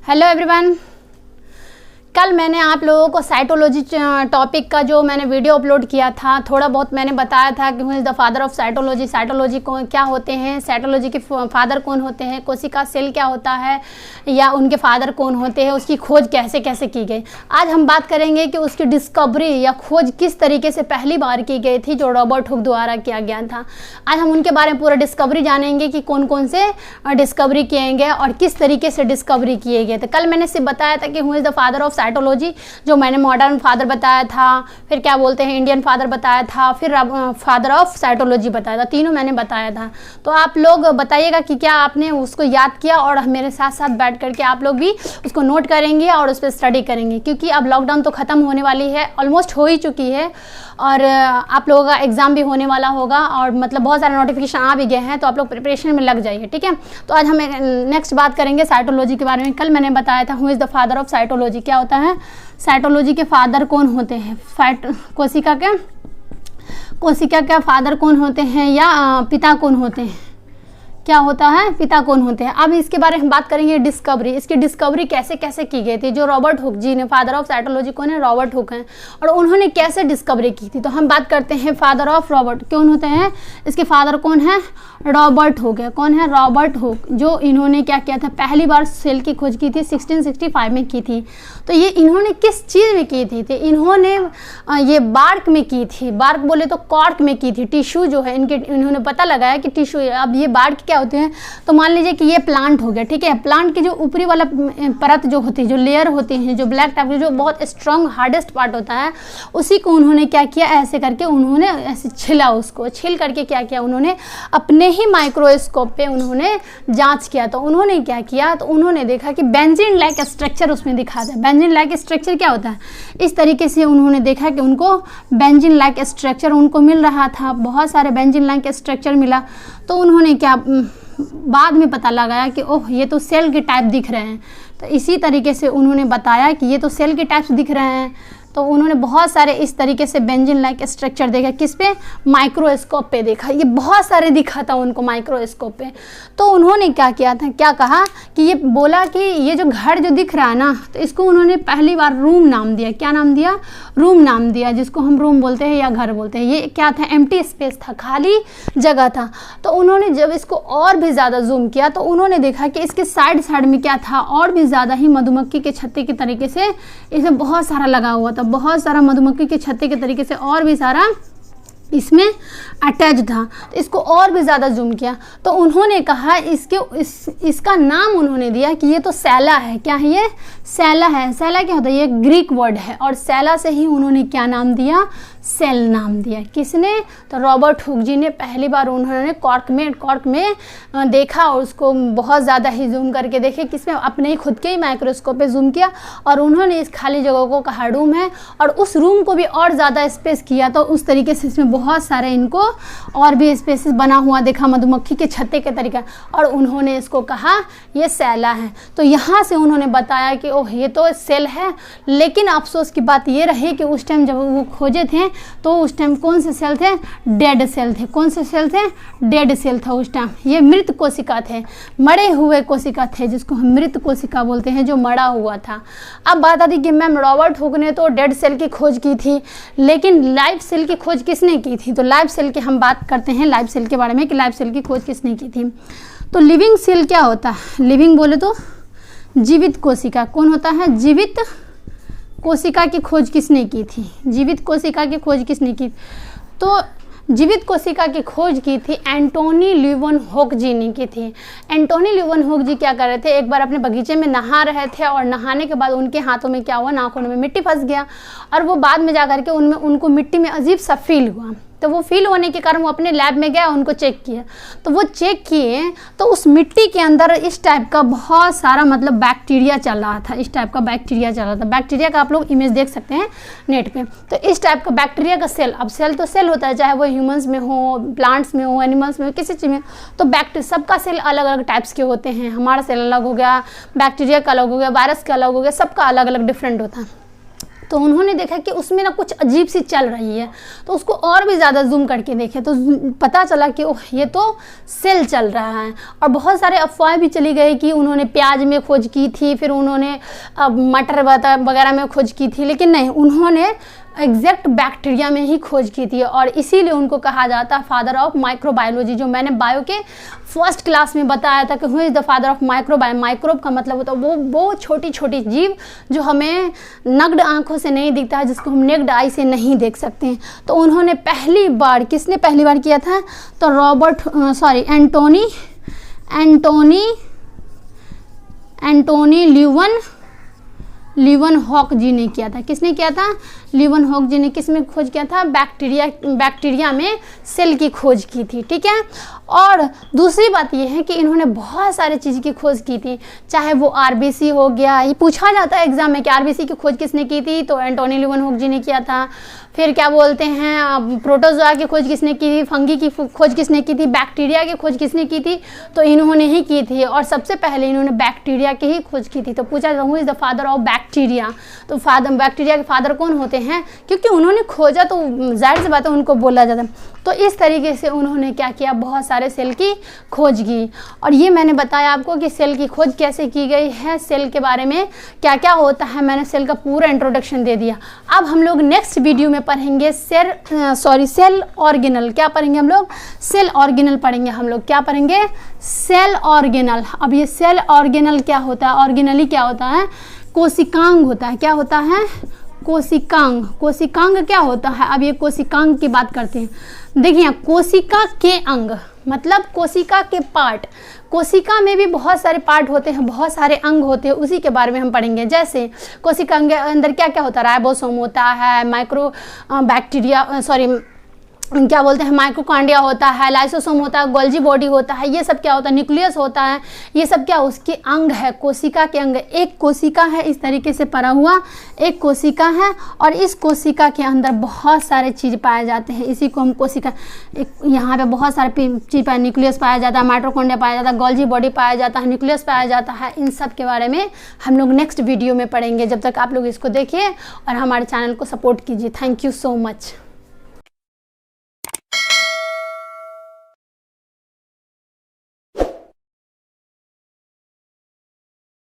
Hello everyone. कल मैंने आप लोगों को साइटोलॉजी टॉपिक का जो मैंने वीडियो अपलोड किया था, थोड़ा बहुत मैंने बताया था कि who is the father of cytology, cytology को क्या होते हैं, साइटोलॉजी के फादर कौन होते हैं, कोशिका सेल क्या होता है या उनके फादर कौन होते हैं, उसकी खोज कैसे कैसे की गई। आज हम बात करेंगे कि उसकी डिस्कवरी या खोज किस तरीके से पहली बार की गई थी, जो रॉबर्ट हुक द्वारा किया गया था। आज हम उनके बारे में पूरा डिस्कवरी जानेंगे कि कौन कौन से डिस्कवरी किए गए और किस तरीके से डिस्कवरी किए गए थे। कल मैंने सिर्फ बताया था कि who is the father of cytology, जो मैंने मॉडर्न फादर बताया था, फिर क्या बोलते हैं इंडियन फादर बताया था, फिर फादर ऑफ साइटोलॉजी बताया था। तीनों मैंने बताया था। तो आप लोग बताइएगा कि क्या आपने उसको याद किया, और मेरे साथ साथ बैठ करके आप लोग भी उसको नोट करेंगे और उस पर स्टडी करेंगे, क्योंकि अब लॉकडाउन तो ख़त्म होने वाली है, ऑलमोस्ट हो ही चुकी है, और आप लोगों का एग्ज़ाम भी होने वाला होगा, और मतलब बहुत सारे नोटिफिकेशन आ भी गए हैं, तो आप लोग प्रिपरेशन में लग जाइए, ठीक है। तो आज हम नेक्स्ट बात करेंगे साइटोलॉजी के बारे में। कल मैंने बताया था who is the father of cytology, क्या होता है, साइटोलॉजी के फादर कौन होते हैं, कोशिका के फादर कौन होते हैं या पिता कौन होते हैं, क्या होता है, पिता कौन होते हैं। अब इसके बारे में बात करेंगे डिस्कवरी, इसकी डिस्कवरी कैसे कैसे की गई थी। जो रॉबर्ट हुक जी ने, फादर ऑफ साइटोलॉजी कौन है, रॉबर्ट हुक हैं, और उन्होंने कैसे डिस्कवरी की थी। तो हम बात करते हैं फादर ऑफ रॉबर्ट, कौन होते हैं, इसके फादर कौन है, रॉबर्ट हुक है। कौन है, रॉबर्ट हुक, जो इन्होंने क्या किया था, पहली बार सेल की खोज की थी 1665 में की थी। तो ये इन्होंने किस चीज़ में की थी, इन्होंने ये बार्क में की थी, बार्क बोले तो कॉर्क में की थी। टिश्यू जो है इनके, इन्होंने पता लगाया कि टिश्यू, अब ये बार्क क्या होते हैं, तो मान लीजिए कि ये प्लांट हो गया, ठीक है। प्लांट की जो ऊपरी वाला परत जो होती है, जो लेयर होती है, जो ब्लैक टाइप की, जो बहुत स्ट्रॉन्ग हार्डेस्ट पार्ट होता है, उसी को उन्होंने क्या किया, ऐसे करके उन्होंने ऐसे छिला, उसको छिल करके क्या किया, उन्होंने अपने ही माइक्रोस्कोप पे उन्होंने जांच किया। तो उन्होंने क्या किया, तो उन्होंने देखा कि बेंजीन लाइक स्ट्रक्चर उसमें दिखा था। बेंजीन लाइक स्ट्रक्चर क्या होता है, इस तरीके से उन्होंने देखा कि उनको बेंजीन लाइक स्ट्रक्चर उनको मिल रहा था, बहुत सारे बेंजीन लाइक स्ट्रक्चर मिला। तो उन्होंने क्या बाद में पता लगाया कि ओह ये तो सेल के टाइप दिख रहे हैं। तो इसी तरीके से उन्होंने बताया कि ये तो सेल के टाइप्स दिख रहे हैं। तो उन्होंने बहुत सारे इस तरीके से बेंजीन लाइक स्ट्रक्चर देखा, किस पे, माइक्रोस्कोप पे देखा, ये बहुत सारे दिखा था उनको माइक्रोस्कोप पे। तो उन्होंने क्या किया था, क्या कहा कि ये बोला कि ये जो घर जो दिख रहा है ना, तो इसको उन्होंने पहली बार रूम नाम दिया। क्या नाम दिया, रूम नाम दिया, जिसको हम रूम बोलते हैं या घर बोलते हैं। ये क्या था, एम्प्टी स्पेस था, खाली जगह था। तो उन्होंने जब इसको और भी ज़्यादा जूम किया, तो उन्होंने देखा कि इसके साइड साइड में क्या था, और भी ज़्यादा ही मधुमक्खी के छत्ते के तरीके से इसमें बहुत सारा लगा हुआ था, बहुत सारा मधुमक्खी के छत्ते के तरीके से और भी सारा इसमें अटैच था। तो इसको और भी ज़्यादा जूम किया, तो उन्होंने कहा इसका नाम उन्होंने दिया कि ये तो सैला है। क्या है ये, सैला है। सैला क्या होता है, ये ग्रीक वर्ड है, और सैला से ही उन्होंने क्या नाम दिया, सेल नाम दिया। किसने, तो रॉबर्ट हुक जी ने पहली बार उन्होंने कॉर्क में देखा, और उसको बहुत ज़्यादा ही जूम करके देखे, किसमें, अपने ही खुद के ही माइक्रोस्कोप पे जूम किया, और उन्होंने इस खाली जगह को कहा रूम है, और उस रूम को भी और ज़्यादा स्पेस किया। तो उस तरीके से इसमें बहुत सारे इनको और भी स्पेसेस बना हुआ देखा, मधुमक्खी के छत्ते के तरीका, और उन्होंने इसको कहा ये सैला है। तो यहाँ से उन्होंने बताया कि ओह ये तो सेल है। लेकिन अफसोस की बात ये रही कि उस टाइम जब वो खोजे थे, तो उस टाइम कौन से सेल थे, डेड सेल थे। कौन से सेल थे, डेड सेल था उस टाइम। ये मृत कोशिका थे, मरे हुए कोशिका थे, जिसको हम मृत कोशिका बोलते हैं, जो मरा हुआ था। अब बात आती कि मैम रॉबर्ट हुक ने तो डेड सेल की खोज की थी, लेकिन लाइव सेल की खोज किसने की थी। तो लाइव सेल की हम बात करते हैं, लाइव सेल के बारे में कि लाइव सेल की खोज किसने की थी। तो लिविंग सेल क्या होता है, लिविंग बोले तो जीवित कोशिका। कौन होता है, जीवित कोशिका की खोज किसने की थी, जीवित कोशिका की खोज किसने की, तो जीवित कोशिका की खोज की थी एंटोनी ल्यूवेनहोक जी ने की थी। एंटोनी ल्यूवेनहोक जी क्या कर रहे थे, एक बार अपने बगीचे में नहा रहे थे, और नहाने के बाद उनके हाथों में क्या हुआ, नाखूनों में मिट्टी फंस गया, और वो बाद में जा करके उनको मिट्टी में अजीब सा फील हुआ। तो वो फील होने के कारण वो अपने लैब में गया, उनको चेक किया। तो वो चेक किए तो उस मिट्टी के अंदर इस टाइप का बहुत सारा मतलब बैक्टीरिया चल रहा था, इस टाइप का बैक्टीरिया चल रहा था। बैक्टीरिया का आप लोग इमेज देख सकते हैं नेट पे। तो इस टाइप का बैक्टीरिया का सेल, अब सेल तो सेल होता है, चाहे वो ह्यूमंस में हो, प्लांट्स में हो, एनिमल्स में हो, किसी चीज़ में। तो बैक्टीरिया सबका सेल अलग अलग टाइप्स के होते हैं। हमारा सेल अलग हो गया, बैक्टीरिया का अलग हो गया, वायरस का अलग हो गया, सबका अलग अलग डिफरेंट होता है। तो उन्होंने देखा कि उसमें ना कुछ अजीब सी चल रही है, तो उसको और भी ज़्यादा जूम करके देखे तो पता चला कि ओह ये तो सेल चल रहा है। और बहुत सारे अफवाहें भी चली गई कि उन्होंने प्याज में खोज की थी, फिर उन्होंने मटर वगैरह में खोज की थी, लेकिन नहीं, उन्होंने एग्जैक्ट बैक्टीरिया में ही खोज की थी। और इसीलिए उनको कहा जाता है फादर ऑफ माइक्रोबायोलॉजी। जो मैंने बायो के फर्स्ट क्लास में बताया था कि who is the father of microbio. Microbe का मतलब होता है वो छोटी छोटी जीव जो हमें नग्न आंखों से नहीं दिखता है, जिसको हम नेक्ड आई से नहीं देख सकते हैं। तो उन्होंने पहली बार, किसने पहली बार किया था? तो एंटोनी ल्यूवेनहॉक जी ने किया था। किसने किया था? ल्यूवेनहॉक जी ने किस में खोज किया था? बैक्टीरिया में सेल की खोज की थी, ठीक है। और दूसरी बात यह है कि इन्होंने बहुत सारे चीज़ की खोज की थी, चाहे वो आरबीसी हो गया, ये पूछा जाता है एग्जाम में कि आरबीसी की खोज किसने की थी, तो एंटोनी ल्यूवेनहॉक जी ने किया था। फिर क्या बोलते हैं, प्रोटोजोआ की खोज किसने की थी, फंगी की खोज किसने की थी, बैक्टीरिया की खोज किसने की थी, तो इन्होंने ही की थी। और सबसे पहले इन्होंने बैक्टीरिया की ही खोज की थी। तो पूछा who is the father of bacteria, तो बैक्टीरिया के फादर कौन होते हैं? क्योंकि उन्होंने खोजा तो जाहिर सी बात है उनको बोला जाता है। तो इस तरीके से उन्होंने क्या किया, बहुत सारे सेल की खोज की। और ये मैंने बताया आपको कि सेल की खोज कैसे की गई है, सेल के बारे में क्या क्या होता है, मैंने सेल का पूरा इंट्रोडक्शन दे दिया। अब हम लोग नेक्स्ट वीडियो में पढ़ेंगे सेल ऑर्गेनल। क्या पढ़ेंगे हम लोग? सेल ऑर्गेनल पढ़ेंगे हम लोग। क्या पढ़ेंगे? Cell organelle. अब ये सेल ऑर्गेनल क्या होता है? ऑर्गेनली क्या होता है? कोशिकांग होता है। क्या होता है? कोशिकांग। कोशिकांग क्या होता है? अब ये कोशिकांग की बात करते हैं। देखिए, कोशिका के अंग मतलब कोशिका के पार्ट। कोशिका में भी बहुत सारे पार्ट होते हैं, बहुत सारे अंग होते हैं, उसी के बारे में हम पढ़ेंगे। जैसे कोशिका के अंदर क्या क्या होता है? राइबोसोम होता है, क्या बोलते हैं, माइक्रोकांडिया होता है, लाइसोसोम होता है, गोल्जी बॉडी होता है, ये सब क्या होता है? न्यूक्लियस होता है। ये सब क्या उसके अंग है, कोशिका के अंग। एक कोशिका है इस तरीके से पड़ा हुआ, एक कोशिका है, और इस कोशिका के अंदर बहुत सारे चीज़ पाए जाते हैं। इसी को हम कोशिका, यहाँ पे बहुत सारे चीज़ पाए, न्यूक्लियस पाया जाता है, माइक्रोकांडिया पाया जाता है, गोल्जी बॉडी पाया जाता है, न्यूक्लियस पाया जाता है। इन सब के बारे में हम लोग नेक्स्ट वीडियो में पढ़ेंगे। जब तक आप लोग इसको देखिए और हमारे चैनल को सपोर्ट कीजिए। Thank you so much.